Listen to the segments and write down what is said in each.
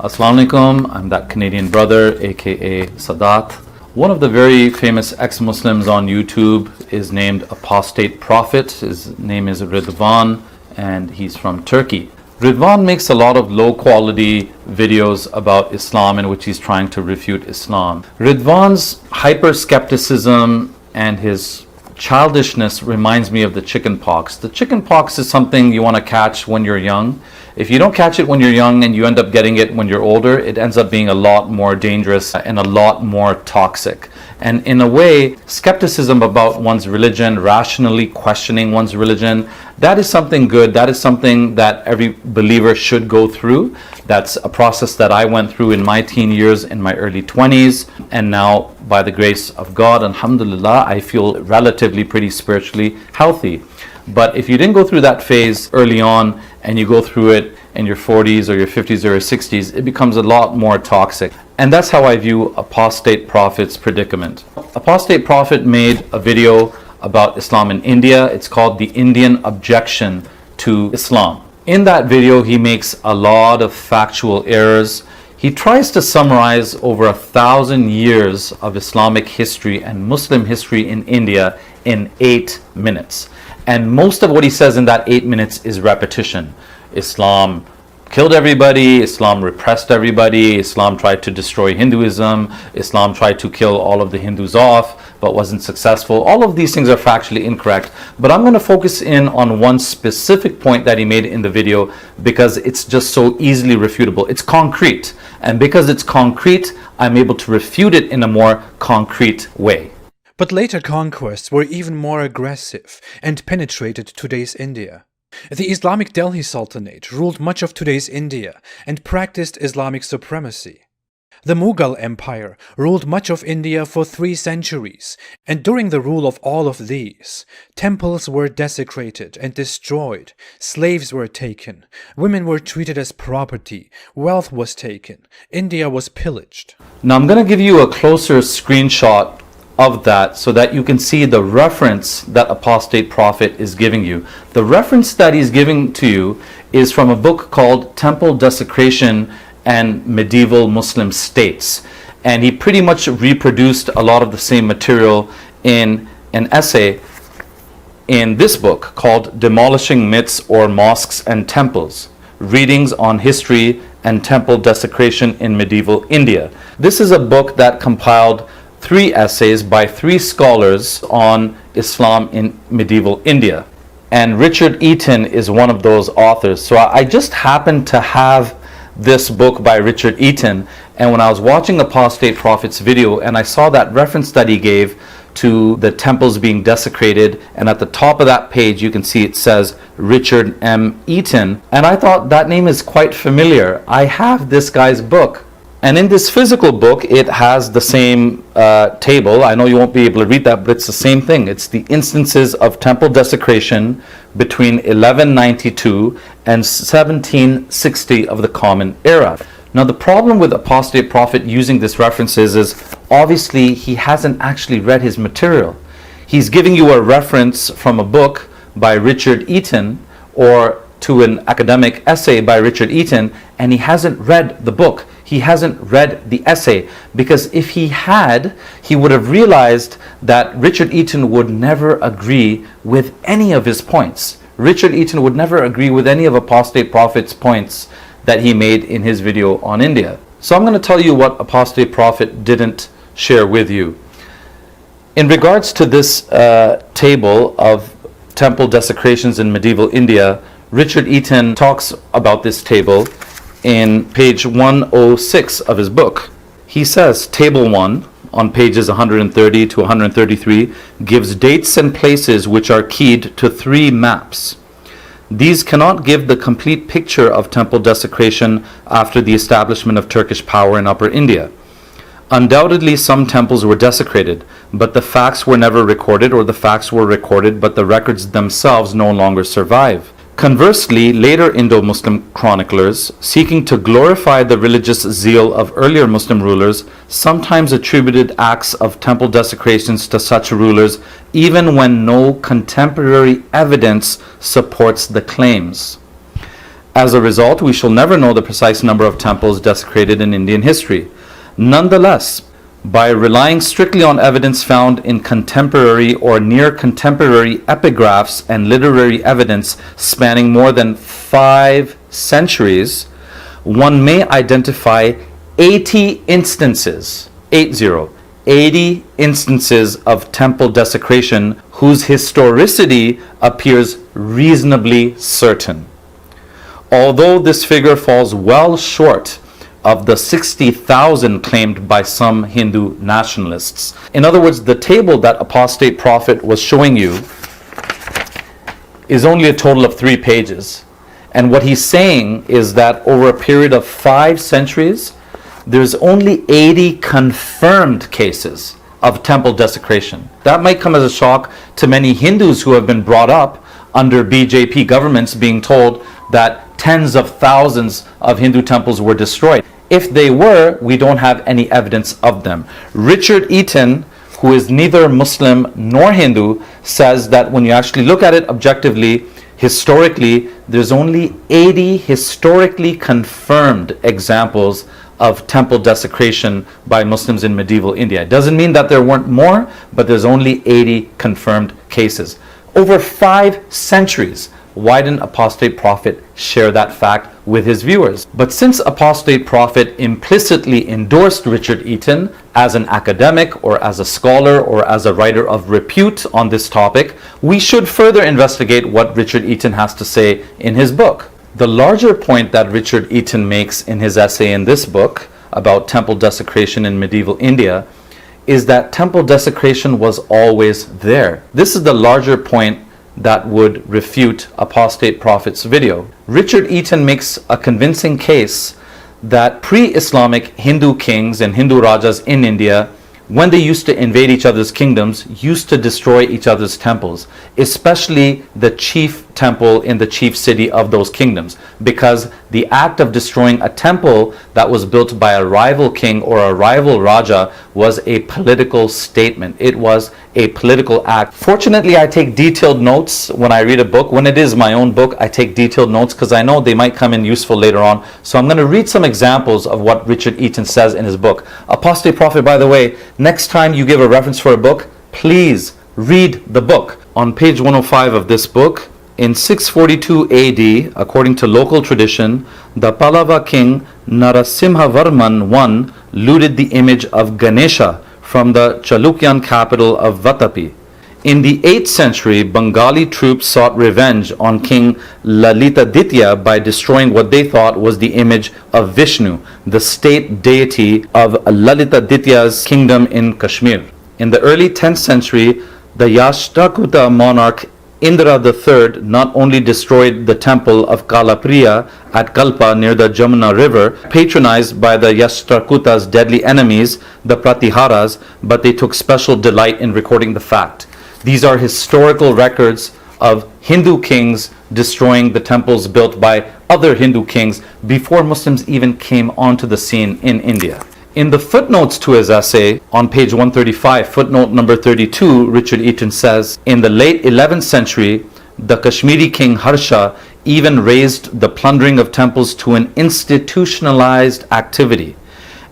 Assalamu alaikum, I'm that Canadian brother, aka Sadat. One of the very famous ex-Muslims on YouTube is named Apostate Prophet. His name is Ridvan and he's from Turkey. Ridvan makes a lot of low-quality videos about Islam in which he's trying to refute Islam. Ridvan's hyper-skepticism and his childishness reminds me of the chicken pox. The chicken pox is something you want to catch when you're young. If you don't catch it when you're young and you end up getting it when you're older, it ends up being a lot more dangerous and a lot more toxic. And in a way, skepticism about one's religion, rationally questioning one's religion, that is something good. That is something that every believer should go through. That's a process that I went through in my teen years, in my early 20s. And now, by the grace of God, alhamdulillah, I feel relatively pretty spiritually healthy. But if you didn't go through that phase early on and you go through it in your 40s or your 50s or your 60s, it becomes a lot more toxic. And that's how I view Apostate Prophet's predicament. Apostate Prophet made a video about Islam in India. It's called the Indian Objection to Islam. In that video, he makes a lot of factual errors. He tries to summarize over 1,000 years of Islamic history and Muslim history in India in 8 minutes. And most of what he says in that 8 minutes is repetition. Islam killed everybody, Islam repressed everybody, Islam tried to destroy Hinduism, Islam tried to kill all of the Hindus off but wasn't successful. All of these things are factually incorrect. But I'm going to focus in on one specific point that he made in the video because it's just so easily refutable. It's concrete. And because it's concrete, I'm able to refute it in a more concrete way. But later conquests were even more aggressive and penetrated today's India. The Islamic Delhi Sultanate ruled much of today's India and practiced Islamic supremacy. The Mughal Empire ruled much of India for 3 centuries, and during the rule of all of these, temples were desecrated and destroyed, slaves were taken, women were treated as property, wealth was taken, India was pillaged. Now I'm going to give you a closer screenshot of that so that you can see the reference that Apostate Prophet is giving you. The reference that he's giving to you is from a book called Temple Desecration and Medieval Muslim States. And he pretty much reproduced a lot of the same material in an essay in this book called Demolishing Myths or Mosques and Temples, Readings on History and Temple Desecration in Medieval India. This is a book that compiled 3 essays by 3 scholars on Islam in medieval India. And Richard Eaton is one of those authors. So I just happened to have this book by Richard Eaton, and when I was watching Apostate Prophet's video and I saw that reference that he gave to the temples being desecrated, and at the top of that page you can see it says Richard M. Eaton, and I thought that name is quite familiar. I have this guy's book. And in this physical book, it has the same table. I know you won't be able to read that, but it's the same thing. It's the instances of temple desecration between 1192 and 1760 of the Common Era. Now, the problem with Apostate Prophet using this references is obviously he hasn't actually read his material. He's giving you a reference from a book by Richard Eaton or to an academic essay by Richard Eaton, and he hasn't read the book. He hasn't read the essay, because if he had, he would have realized that Richard Eaton would never agree with any of his points. Richard Eaton would never agree with any of Apostate Prophet's points that he made in his video on India. So I'm going to tell you what Apostate Prophet didn't share with you. In regards to this table of temple desecrations in medieval India, Richard Eaton talks about this table in page 106 of his book. He says, Table 1, on pages 130 to 133, gives dates and places which are keyed to 3 maps. These cannot give the complete picture of temple desecration after the establishment of Turkish power in Upper India. Undoubtedly, some temples were desecrated, but the facts were never recorded, or the facts were recorded, but the records themselves no longer survive. Conversely, later Indo-Muslim chroniclers, seeking to glorify the religious zeal of earlier Muslim rulers, sometimes attributed acts of temple desecrations to such rulers, even when no contemporary evidence supports the claims. As a result, we shall never know the precise number of temples desecrated in Indian history. Nonetheless, by relying strictly on evidence found in contemporary or near contemporary epigraphs and literary evidence spanning more than 5 centuries, one may identify 80 instances, 80 instances of temple desecration whose historicity appears reasonably certain. Although this figure falls well short of the 60,000 claimed by some Hindu nationalists. In other words, the table that Apostate Prophet was showing you is only a total of 3 pages. And what he's saying is that over a period of 5 centuries, there's only 80 confirmed cases of temple desecration. That might come as a shock to many Hindus who have been brought up under BJP governments being told that tens of thousands of Hindu temples were destroyed. If they were, we don't have any evidence of them. Richard Eaton, who is neither Muslim nor Hindu, says that when you actually look at it objectively, historically, there's only 80 historically confirmed examples of temple desecration by Muslims in medieval India. It doesn't mean that there weren't more, but there's only 80 confirmed cases. Over 5 centuries. Why didn't Apostate Prophet share that fact with his viewers? But since Apostate Prophet implicitly endorsed Richard Eaton as an academic or as a scholar or as a writer of repute on this topic, we should further investigate what Richard Eaton has to say in his book. The larger point that Richard Eaton makes in his essay in this book about temple desecration in medieval India is that temple desecration was always there. This is the larger point that would refute Apostate Prophet's video. Richard Eaton makes a convincing case that pre-Islamic Hindu kings and Hindu Rajas in India, when they used to invade each other's kingdoms, used to destroy each other's temples, especially the chief temple in the chief city of those kingdoms, because the act of destroying a temple that was built by a rival king or a rival Raja was a political statement. It was a political act. Fortunately, I take detailed notes when I read a book. When it is my own book, I take detailed notes because I know they might come in useful later on. So I'm going to read some examples of what Richard Eaton says in his book. Apostate Prophet, by the way, next time you give a reference for a book, please read the book. On page 105 of this book, in 642 AD, according to local tradition, the Pallava king Narasimhavarman I looted the image of Ganesha from the Chalukyan capital of Vatapi. In the 8th century, Bengali troops sought revenge on King Lalitaditya by destroying what they thought was the image of Vishnu, the state deity of Lalitaditya's kingdom in Kashmir. In the early 10th century, the Yashtrakuta monarch Indra III not only destroyed the temple of Kalapriya at Kalpa near the Jamuna river, patronized by the Yashtrakuta's deadly enemies, the Pratiharas, but they took special delight in recording the fact. These are historical records of Hindu kings destroying the temples built by other Hindu kings before Muslims even came onto the scene in India. In the footnotes to his essay, on page 135, footnote number 32, Richard Eaton says, in the late 11th century, the Kashmiri king Harsha even raised the plundering of temples to an institutionalized activity.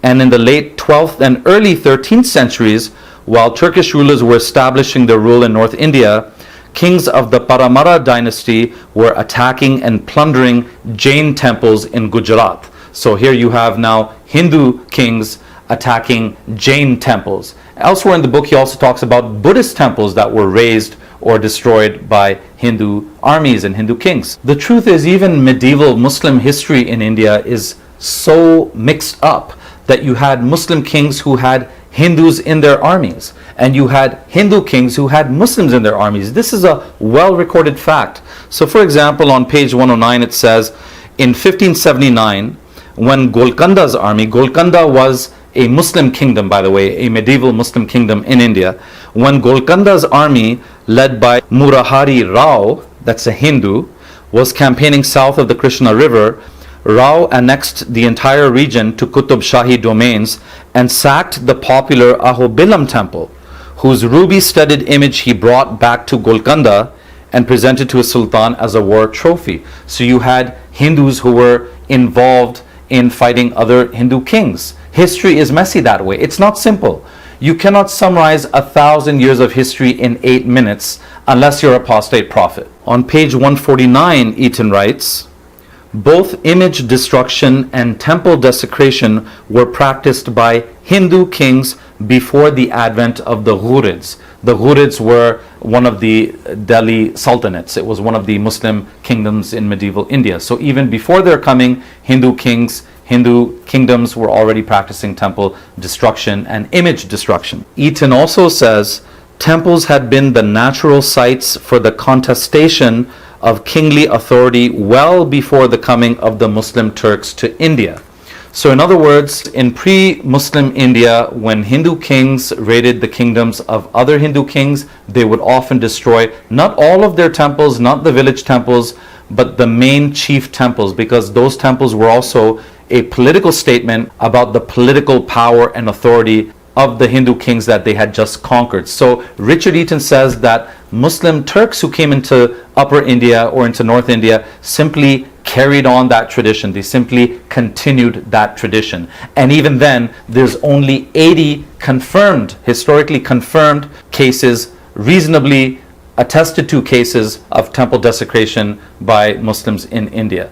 And in the late 12th and early 13th centuries, while Turkish rulers were establishing their rule in North India, kings of the Paramara dynasty were attacking and plundering Jain temples in Gujarat. So here you have now Hindu kings attacking Jain temples. Elsewhere in the book, he also talks about Buddhist temples that were razed or destroyed by Hindu armies and Hindu kings. The truth is, even medieval Muslim history in India is so mixed up that you had Muslim kings who had Hindus in their armies, and you had Hindu kings who had Muslims in their armies. This is a well-recorded fact. So for example, on page 109 it says, in 1579, when Golconda's army, Golconda was a Muslim kingdom, by the way, a medieval Muslim kingdom in India. When Golconda's army, led by Murahari Rao, that's a Hindu, was campaigning south of the Krishna River, Rao annexed the entire region to Qutub Shahi domains and sacked the popular Ahobilam temple, whose ruby-studded image he brought back to Golconda and presented to a sultan as a war trophy. So you had Hindus who were involved in fighting other Hindu kings. History is messy that way. It's not simple. You cannot summarize 1,000 years of history in 8 minutes unless you're apostate prophet. On page 149, Eaton writes, both image destruction and temple desecration were practiced by Hindu kings before the advent of the Ghurids. The Ghurids were one of the Delhi sultanates. It was one of the Muslim kingdoms in medieval India. So even before their coming, Hindu kingdoms were already practicing temple destruction and image destruction. Eaton also says temples had been the natural sites for the contestation of kingly authority well before the coming of the Muslim Turks to India. So in other words, in pre-Muslim India, when Hindu kings raided the kingdoms of other Hindu kings, they would often destroy not all of their temples, not the village temples, but the main chief temples, because those temples were also a political statement about the political power and authority of the Hindu kings that they had just conquered. So Richard Eaton says that Muslim Turks who came into Upper India or into North India simply carried on that tradition. They simply continued that tradition. And even then, there's only 80 confirmed, historically confirmed cases, reasonably attested to cases of temple desecration by Muslims in India.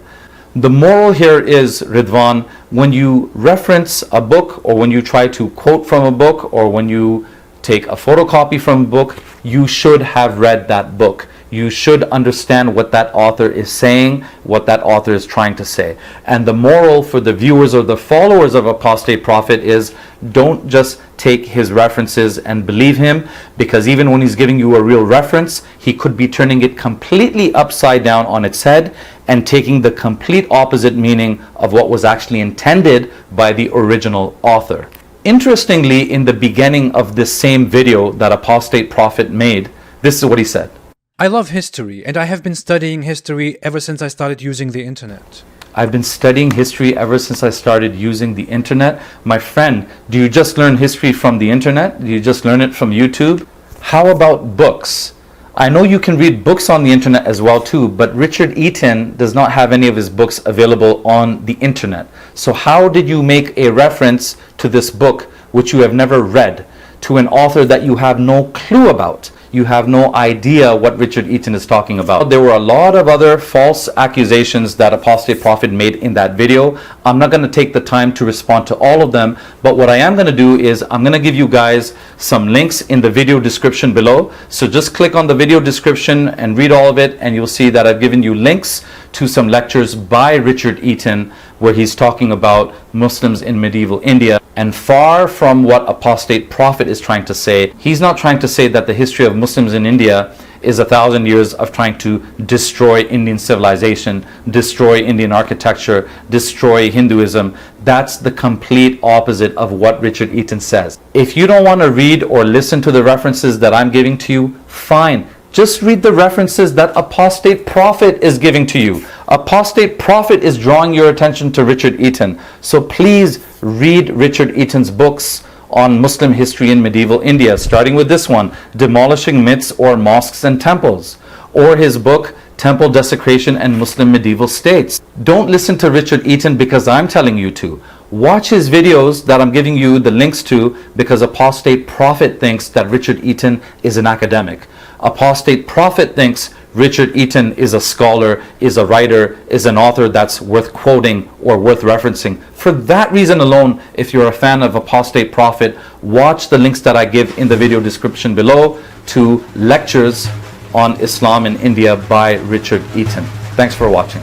The moral here is, Ridvan, when you reference a book or when you try to quote from a book or when you take a photocopy from a book, you should have read that book. You should understand what that author is saying, what that author is trying to say. And the moral for the viewers or the followers of Apostate Prophet is don't just take his references and believe him, because even when he's giving you a real reference, he could be turning it completely upside down on its head and taking the complete opposite meaning of what was actually intended by the original author. Interestingly, in the beginning of this same video that Apostate Prophet made, this is what he said. I love history, and I have been studying history ever since I started using the internet. I've been studying history ever since I started using the internet. My friend, do you just learn history from the internet? Do you just learn it from YouTube? How about books? I know you can read books on the internet as well too, but Richard Eaton does not have any of his books available on the internet. So how did you make a reference to this book which you have never read, to an author that you have no clue about? You have no idea what Richard Eaton is talking about. There were a lot of other false accusations that Apostate Prophet made in that video. I'm not going to take the time to respond to all of them, but what I am going to do is I'm going to give you guys some links in the video description below. So just click on the video description and read all of it, and you'll see that I've given you links to some lectures by Richard Eaton where he's talking about Muslims in medieval India. And far from what Apostate Prophet is trying to say, he's not trying to say that the history of Muslims in India is 1,000 years of trying to destroy Indian civilization, destroy Indian architecture, destroy Hinduism. That's the complete opposite of what Richard Eaton says. If you don't want to read or listen to the references that I'm giving to you, fine. Just read the references that Apostate Prophet is giving to you. Apostate Prophet is drawing your attention to Richard Eaton. So please read Richard Eaton's books on Muslim history in medieval India, starting with this one, Demolishing Myths or Mosques and Temples, or his book, Temple Desecration and Muslim Medieval States. Don't listen to Richard Eaton because I'm telling you to. Watch his videos that I'm giving you the links to because Apostate Prophet thinks that Richard Eaton is an academic. Apostate Prophet thinks Richard Eaton is a scholar, is a writer, is an author that's worth quoting or worth referencing. For that reason alone, if you're a fan of Apostate Prophet, watch the links that I give in the video description below to lectures on Islam in India by Richard Eaton. Thanks for watching.